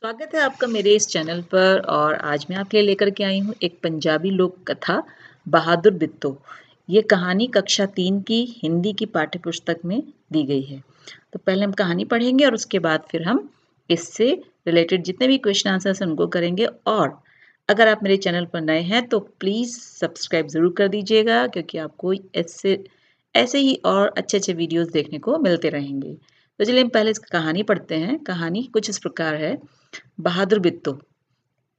स्वागत है आपका मेरे इस चैनल पर। और आज मैं आपके लिए लेकर के आई हूँ एक पंजाबी लोक कथा बहादुर बित्तो। ये कहानी कक्षा 3 की हिंदी की पाठ्य पुस्तक में दी गई है। तो पहले हम कहानी पढ़ेंगे और उसके बाद फिर हम इससे रिलेटेड जितने भी क्वेश्चन आंसर्स हैं उनको करेंगे। और अगर आप मेरे चैनल पर नए हैं तो प्लीज़ सब्सक्राइब ज़रूर कर दीजिएगा, क्योंकि आपको ऐसे ऐसे ही और अच्छे अच्छे वीडियोस देखने को मिलते रहेंगे। तो चलिए हम पहले इसकी कहानी पढ़ते हैं। कहानी कुछ इस प्रकार है। बहादुर बिट्टो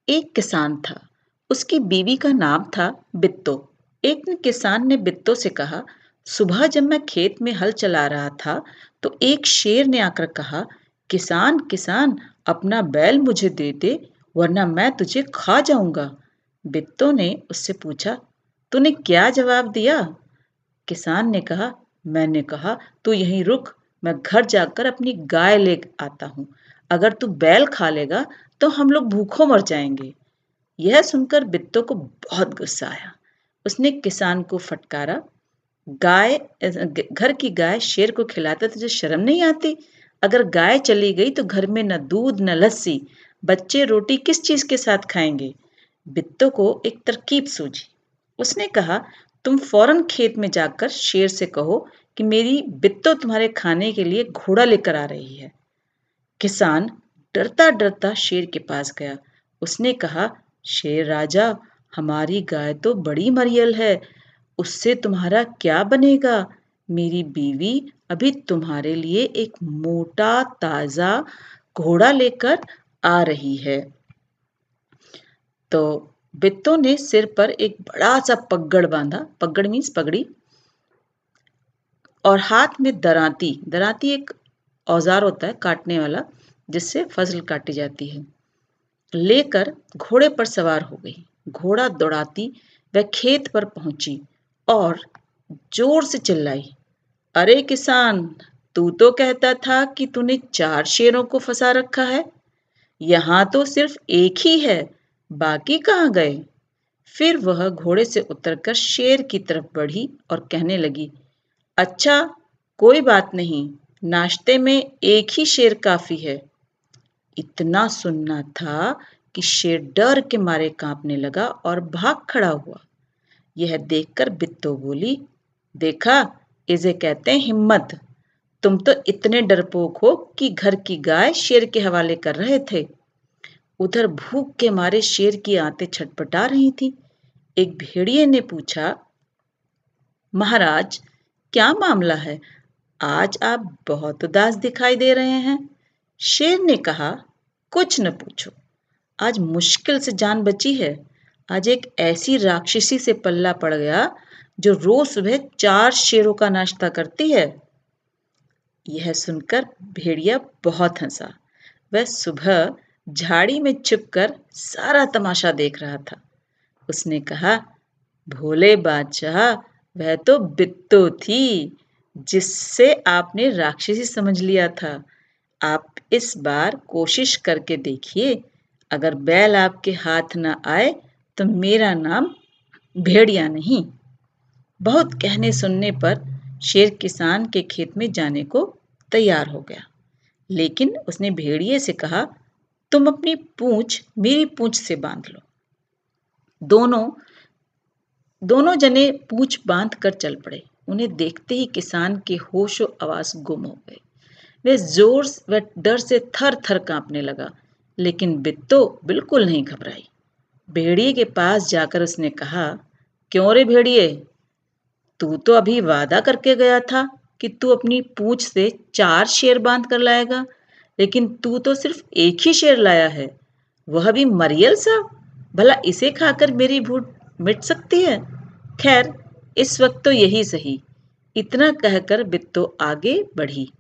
एक किसान था। उसकी बीवी का नाम था बिट्टो। एक दिन किसान ने बिट्टो से कहा, सुबह जब मैं खेत में हल चला रहा था तो एक शेर ने आकर कहा, किसान किसान, अपना बैल मुझे दे दे, वरना मैं तुझे खा जाऊंगा। बिट्टो ने उससे पूछा, तूने क्या जवाब दिया? किसान ने कहा, मैंने कहा तू यहीं रुक, मैं घर जाकर अपनी गाय ले आता हूँ। अगर तू बैल खा लेगा तो हम लोग भूखों मर जाएंगे। यह सुनकर बिट्टो को बहुत गुस्सा आया। उसने किसान को फटकारा, गाय घर की गाय शेर को खिलाता तुझे शर्म नहीं आती? अगर गाय चली गई तो घर में न दूध न लस्सी, बच्चे रोटी किस चीज के साथ खाएंगे? बिट्टो को एक तरकीब सूझी। उसने कहा, तुम फौरन खेत में जाकर शेर से कहो कि मेरी बिट्टो तुम्हारे खाने के लिए घोड़ा लेकर आ रही है। किसान डरता डरता शेर के पास गया। उसने कहा, शेर राजा, हमारी गाय तो बड़ी मरियल है, उससे तुम्हारा क्या बनेगा? मेरी बीवी अभी तुम्हारे लिए एक मोटा ताजा घोड़ा लेकर आ रही है। तो बिट्टो ने सिर पर एक बड़ा सा पगड़ बांधा। पगड़ मीन्स पगड़ी। और हाथ में दरांती। दरांती एक औजार होता है काटने वाला, जिससे फसल काटी जाती है, लेकर घोड़े पर सवार हो गई। घोड़ा दौड़ाती वह खेत पर पहुंची और जोर से चिल्लाई, अरे किसान, तू तो कहता था कि तूने 4 शेरों को फंसा रखा है, यहाँ तो सिर्फ एक ही है, बाकी कहाँ गए? फिर वह घोड़े से उतरकर शेर की तरफ बढ़ी और कहने लगी, अच्छा, कोई बात नहीं, नाश्ते में एक ही शेर काफी है। इतना सुनना था कि शेर डर के मारे कांपने लगा और भाग खड़ा हुआ। यह देखकर बिट्टो बोली, देखा, इसे कहते हैं हिम्मत। तुम तो इतने डरपोक हो कि घर की गाय शेर के हवाले कर रहे थे। उधर भूख के मारे शेर की आंतें छटपटा रही थी। एक भेड़िए ने पूछा, महाराज, क्या मामला है? आज आप बहुत उदास दिखाई दे रहे हैं। शेर ने कहा, कुछ न पूछो, आज मुश्किल से जान बची है। आज एक ऐसी राक्षसी से पल्ला पड़ गया जो रोज सुबह 4 शेरों का नाश्ता करती है। यह सुनकर भेड़िया बहुत हंसा। वह सुबह झाड़ी में छिपकर सारा तमाशा देख रहा था। उसने कहा, भोले बादशाह, वह तो बिट्टो थी जिससे आपने राक्षसी समझ लिया था। आप इस बार कोशिश करके देखिए, अगर बैल आपके हाथ न आए तो मेरा नाम भेड़िया नहीं। बहुत कहने सुनने पर शेर किसान के खेत में जाने को तैयार हो गया, लेकिन उसने भेड़िए से कहा, तुम अपनी पूंछ मेरी पूंछ से बांध लो। दोनों दोनों जने पूंछ बांध कर चल पड़े। उन्हें देखते ही किसान के होशो आवास गुम हो गए। वह डर से थर थर कांपने लगा, लेकिन बिट्टो बिल्कुल नहीं घबराई। भेड़िए के पास जाकर उसने कहा, क्यों रे भेड़िए, तू तो अभी वादा करके गया था कि तू अपनी पूंछ से 4 शेर बांध कर लाएगा, लेकिन तू तो सिर्फ एक ही शेर लाया है, वह भी मरियल सा। भला इसे खाकर मेरी भूख मिट सकती है? खैर, इस वक्त तो यही सही। इतना कहकर बिट्टो आगे बढ़ी।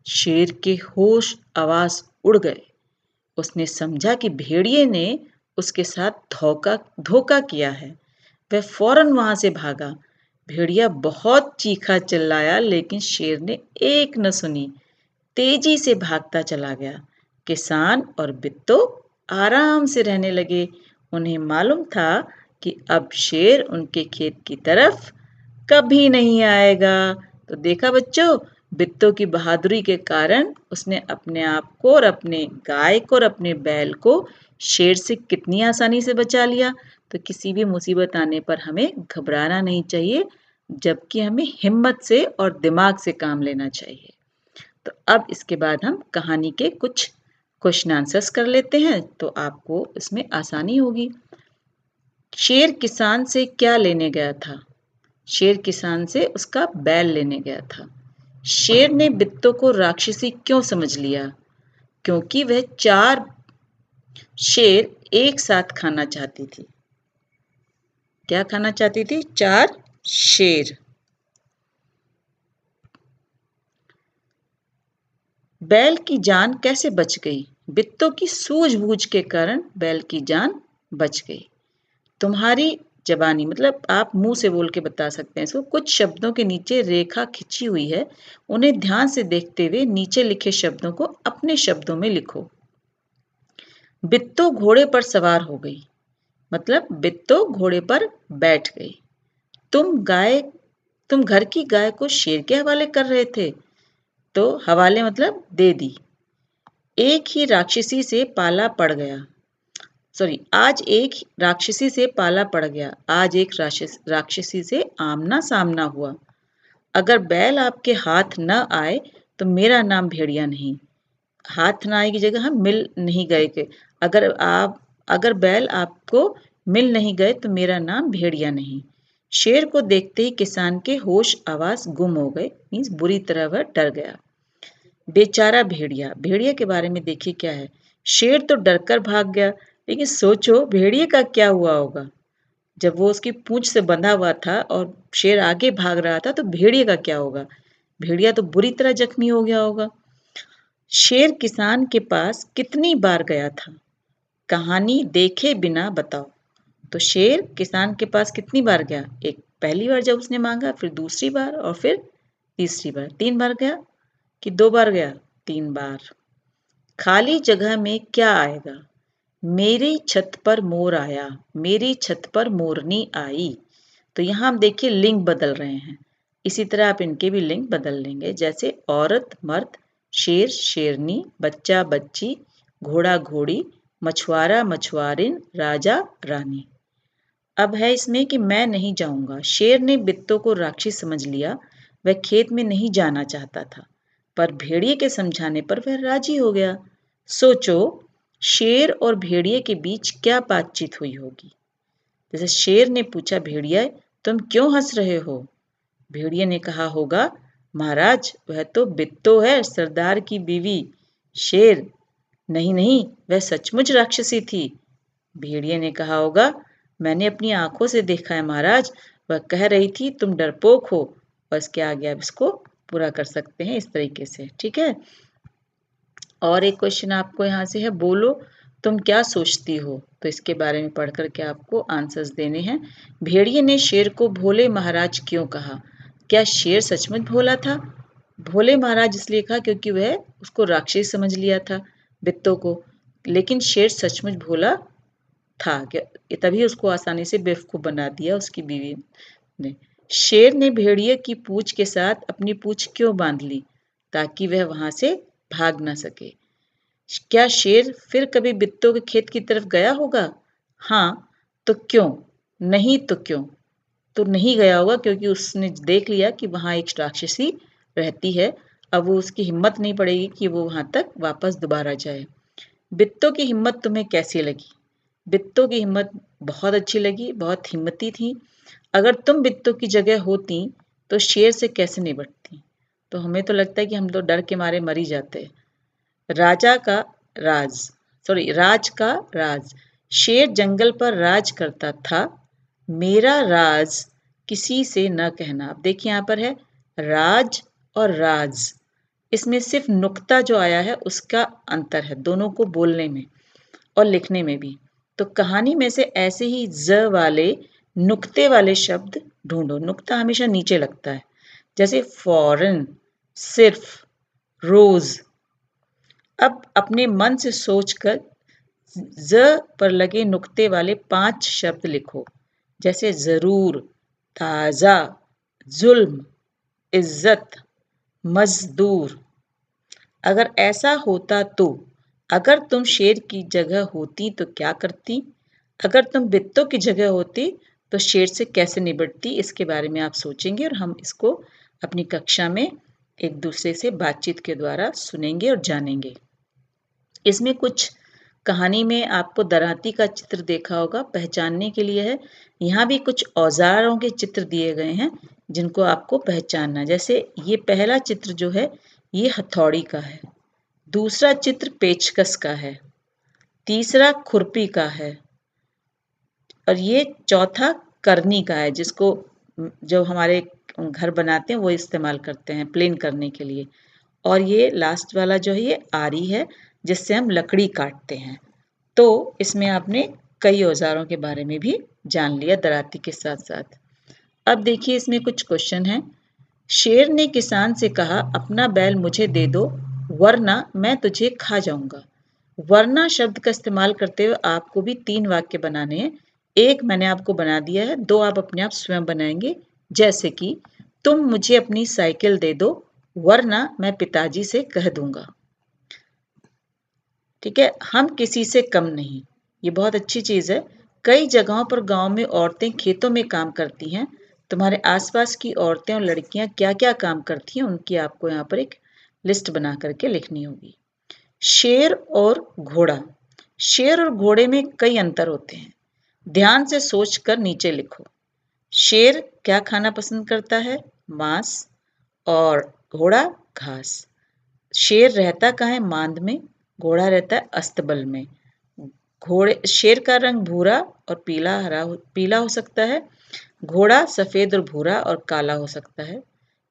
शेर के होश आवास उड़ गए। उसने समझा कि भेड़िए ने उसके साथ धोखा किया है। वह फौरन वहां से भागा। भेड़िया बहुत चीखा चिल्लाया, लेकिन शेर ने एक न सुनी, तेजी से भागता चला गया। किसान और बिट्टो आराम से रहने लगे। उन्हें मालूम था कि अब शेर उनके खेत की तरफ कभी नहीं आएगा। तो देखा बच्चों, बित्तों की बहादुरी के कारण उसने अपने आप को और अपने गाय को और अपने बैल को शेर से कितनी आसानी से बचा लिया। तो किसी भी मुसीबत आने पर हमें घबराना नहीं चाहिए, जबकि हमें हिम्मत से और दिमाग से काम लेना चाहिए। तो अब इसके बाद हम कहानी के कुछ क्वेश्चन आंसर्स कर लेते हैं, तो आपको इसमें आसानी होगी। शेर किसान से क्या लेने गया था? शेर किसान से उसका बैल लेने गया था। शेर ने बित्तों को राक्षसी क्यों समझ लिया? क्योंकि वह 4 शेर एक साथ खाना चाहती थी। क्या खाना चाहती थी? 4 शेर। बैल की जान कैसे बच गई? बित्तों की सूझबूझ के कारण बैल की जान बच गई। तुम्हारी ज़बानी मतलब आप मुंह से बोल के बता सकते हैं इसको। कुछ शब्दों के नीचे रेखा खिंची हुई है, उन्हें ध्यान से देखते हुए नीचे लिखे शब्दों को अपने शब्दों में लिखो। बित्तो घोड़े पर सवार हो गई, मतलब बित्तो घोड़े पर बैठ गई। तुम घर की गाय को शेर के हवाले कर रहे थे, तो हवाले मतलब दे दी। एक ही राक्षसी से पाला पड़ गया, आज एक राक्षसी से पाला पड़ गया। आज एक राक्षसी से आमना सामना हुआ। अगर बैल आपके हाथ न आए तो मेरा नाम भेड़िया नहीं। हाथ न आए की जगह हम मिल नहीं गए के। अगर बैल आपको मिल नहीं गए तो मेरा नाम भेड़िया नहीं। शेर को देखते ही किसान के होश आवाज गुम हो गए, मीन्स बुरी तरह वह डर गया। बेचारा भेड़िया। भेड़िया के बारे में देखिए क्या है। शेर तो डरकर भाग गया, लेकिन सोचो भेड़िए का क्या हुआ होगा। जब वो उसकी पूंछ से बंधा हुआ था और शेर आगे भाग रहा था, तो भेड़िए का क्या होगा? भेड़िया तो बुरी तरह जख्मी हो गया होगा। शेर किसान के पास कितनी बार गया था? कहानी देखे बिना बताओ। तो शेर किसान के पास कितनी बार गया? एक पहली बार जब उसने मांगा, फिर दूसरी बार और फिर तीसरी बार। 3 बार गया कि 2 बार गया? 3 बार। खाली जगह में क्या आएगा? मेरी छत पर मोर आया, मेरी छत पर मोरनी आई। तो यहाँ हम देखिए लिंग बदल रहे हैं। इसी तरह आप इनके भी लिंग बदल लेंगे, जैसे औरत मर्द, शेर शेरनी, बच्चा बच्ची, घोड़ा घोड़ी, मछुआरा मछुआरिन, राजा रानी। अब है इसमें कि मैं नहीं जाऊंगा। शेर ने बित्तों को राक्षसी समझ लिया। वह खेत में नहीं जाना चाहता था, पर भेड़िए के समझाने पर वह राजी हो गया। सोचो शेर और भेड़िए के बीच क्या बातचीत हुई होगी। जैसे शेर ने पूछा, भेड़िया तुम क्यों हंस रहे हो? भेड़िए ने कहा होगा, महाराज वह तो बित्तो है, सरदार की बीवी। शेर, नहीं नहीं, वह सचमुच राक्षसी थी। भेड़िए ने कहा होगा, मैंने अपनी आंखों से देखा है महाराज, वह कह रही थी तुम डरपोक हो। और इसके आगे आप इसको पूरा कर सकते हैं इस तरीके से, ठीक है। और एक क्वेश्चन आपको यहाँ से है, बोलो तुम क्या सोचती हो। तो इसके बारे में पढ़ करके आपको आंसर्स देने हैं। भेड़िए ने शेर को भोले महाराज क्यों कहा? क्या शेर सचमुच भोला था? भोले महाराज इसलिए कहा क्योंकि वह उसको राक्षसी समझ लिया था, बित्तों को। लेकिन शेर सचमुच भोला था क्या? तभी उसको आसानी से बेवकूफ बना दिया उसकी बीवी ने। शेर ने भेड़िए की पूंछ के साथ अपनी पूंछ क्यों बांध ली? ताकि वह वहां से भाग ना सके। क्या शेर फिर कभी बित्तों के खेत की तरफ गया होगा? हाँ, तो क्यों? नहीं तो क्यों? तो नहीं गया होगा क्योंकि उसने देख लिया कि वहां एक राक्षसी रहती है। अब वो उसकी हिम्मत नहीं पड़ेगी कि वो वहां तक वापस दोबारा जाए। बित्तों की हिम्मत तुम्हें कैसी लगी? बित्तों की हिम्मत बहुत अच्छी लगी, बहुत हिम्मती थी। अगर तुम बित्तों की जगह होती तो शेर से कैसे निपटती? तो हमें तो लगता है कि हम तो डर के मारे मर ही जाते। राजा का राज राज का राज। शेर जंगल पर राज करता था, मेरा राज किसी से न कहना। अब देखिए यहाँ पर है राज और राज, इसमें सिर्फ नुक्ता जो आया है उसका अंतर है दोनों को बोलने में और लिखने में भी। तो कहानी में से ऐसे ही ज वाले नुक्ते वाले शब्द ढूंढो। नुक्ता हमेशा नीचे लगता है, जैसे फौरन, सिर्फ, रोज। अब अपने मन से सोचकर ज पर लगे नुक्ते वाले 5 शब्द लिखो, जैसे जरूर, ताजा, जुल्म, इज्जत, मजदूर। अगर ऐसा होता तो, अगर तुम शेर की जगह होती तो क्या करती? अगर तुम बित्तों की जगह होती तो शेर से कैसे निपटती? इसके बारे में आप सोचेंगे और हम इसको अपनी कक्षा में एक दूसरे से बातचीत के द्वारा सुनेंगे और जानेंगे। इसमें कुछ कहानी में आपको दराती का चित्र देखा होगा, पहचानने के लिए है। यहाँ भी कुछ औजारों के चित्र दिए गए हैं जिनको आपको पहचानना है। जैसे ये पहला चित्र जो है ये हथौड़ी का है, दूसरा चित्र पेचकस का है, तीसरा खुरपी का है और ये चौथा करनी का है, जिसको जो हमारे घर बनाते हैं वो इस्तेमाल करते हैं प्लेन करने के लिए। और ये लास्ट वाला जो है ये आरी है, जिससे हम लकड़ी काटते हैं। तो इसमें आपने कई औजारों के बारे में भी जान लिया दराती के साथ साथ। अब देखिए इसमें कुछ क्वेश्चन हैं। शेर ने किसान से कहा, अपना बैल मुझे दे दो वरना मैं तुझे खा जाऊंगा। वरना शब्द का इस्तेमाल करते हुए आपको भी 3 वाक्य बनाने हैं। एक मैंने आपको बना दिया है, 2 आप अपने आप स्वयं बनाएंगे। जैसे कि तुम मुझे अपनी साइकिल दे दो वरना मैं पिताजी से कह दूंगा। ठीक है, हम किसी से कम नहीं, ये बहुत अच्छी चीज है। कई जगहों पर गांव में औरतें खेतों में काम करती हैं। तुम्हारे आसपास की औरतें और लड़कियां क्या क्या काम करती हैं उनकी आपको यहाँ पर एक लिस्ट बना करके लिखनी होगी। शेर और घोड़ा। शेर और घोड़े में कई अंतर होते हैं, ध्यान से सोच कर नीचे लिखो। शेर क्या खाना पसंद करता है? मांस। और घोड़ा घास। शेर रहता कहाँ है? मांद में। घोड़ा रहता है अस्तबल में। घोड़े शेर का रंग भूरा और पीला हो सकता है। घोड़ा सफेद और भूरा और काला हो सकता है।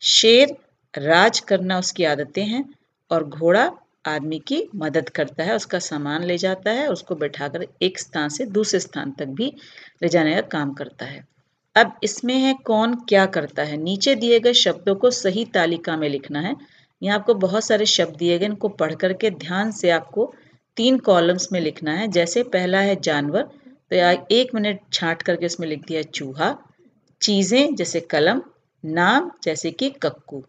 शेर राज करना उसकी आदतें हैं और घोड़ा आदमी की मदद करता है, उसका सामान ले जाता है, उसको बैठाकर एक स्थान से दूसरे स्थान तक भी ले जाने का काम करता है। अब इसमें है कौन क्या करता है। नीचे दिए गए शब्दों को सही तालिका में लिखना है। यहाँ आपको बहुत सारे शब्द दिए गए, इनको पढ़ करके ध्यान से आपको 3 कॉलम्स में लिखना है। जैसे पहला है जानवर, तो 1 मिनट छांट करके उसमें लिख दिया चूहा। चीजें जैसे कलम, नाम जैसे कि कक्कू।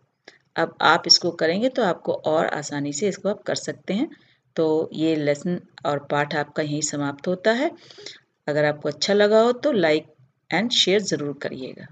अब आप इसको करेंगे तो आपको और आसानी से इसको आप कर सकते हैं। तो ये लेसन और पाठ आपका यहीं समाप्त होता है। अगर आपको अच्छा लगा हो तो लाइक एंड शेयर ज़रूर करिएगा।